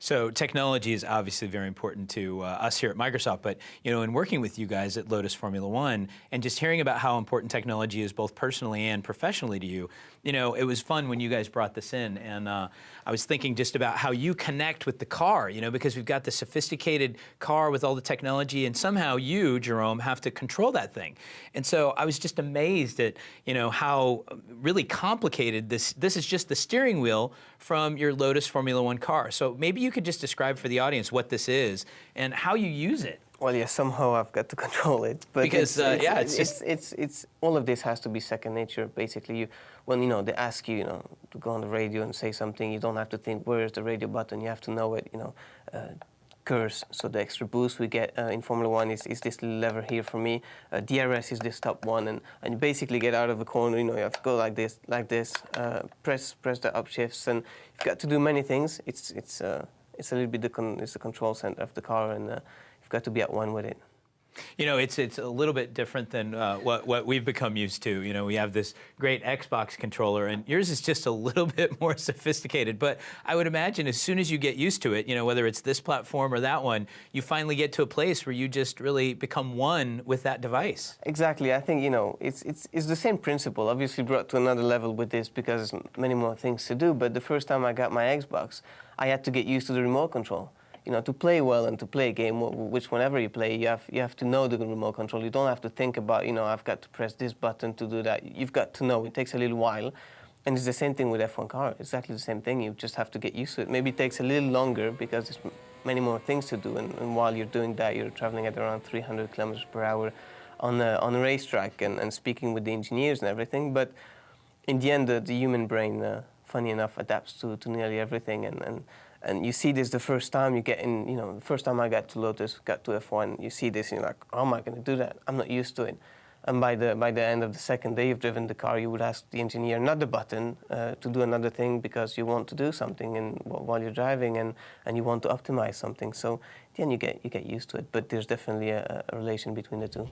So technology is obviously very important to us here at Microsoft, but in working with you guys at Lotus Formula One and just hearing about how important technology is both personally and professionally to you, it was fun when you guys brought this in, and I was thinking just about how you connect with the car, because we've got the sophisticated car with all the technology, and somehow you, Jérôme, have to control that thing. And so I was just amazed at, how really complicated this is just the steering wheel from your Lotus Formula One car. So maybe you could just describe for the audience what this is and how you use it. Well, yeah, somehow I've got to control it, but because it's all of this has to be second nature. Basically, when they ask you, to go on the radio and say something, you don't have to think where is the radio button. You have to know it. Curse. So the extra boost we get in Formula One is this little lever here for me. DRS is this top one, and you basically get out of the corner. You have to go like this, press the up shifts, and you've got to do many things. It's a little bit it's the control center of the car, and you've got to be at one with it. It's a little bit different than what we've become used to. We have this great Xbox controller, and yours is just a little bit more sophisticated. But I would imagine as soon as you get used to it, whether it's this platform or that one, you finally get to a place where you just really become one with that device. Exactly. I think, it's the same principle, obviously brought to another level with this because there's many more things to do. But the first time I got my Xbox, I had to get used to the remote control. To play well and to play a game, which whenever you play, you have to know the remote control. You don't have to think about, I've got to press this button to do that. You've got to know. It takes a little while. And it's the same thing with F1 car. Exactly the same thing. You just have to get used to it. Maybe it takes a little longer because there's many more things to do. And while you're doing that, you're traveling at around 300 kilometers per hour on a racetrack and speaking with the engineers and everything. But in the end, the human brain, funny enough, adapts to nearly everything. And you see this the first time you get in, the first time I got to Lotus, got to F1, you see this and you're like, how am I going to do that? I'm not used to it. And by the end of the second day you've driven the car, you would ask the engineer another button to do another thing because you want to do something while you're driving and you want to optimize something. So then you get used to it, but there's definitely a relation between the two.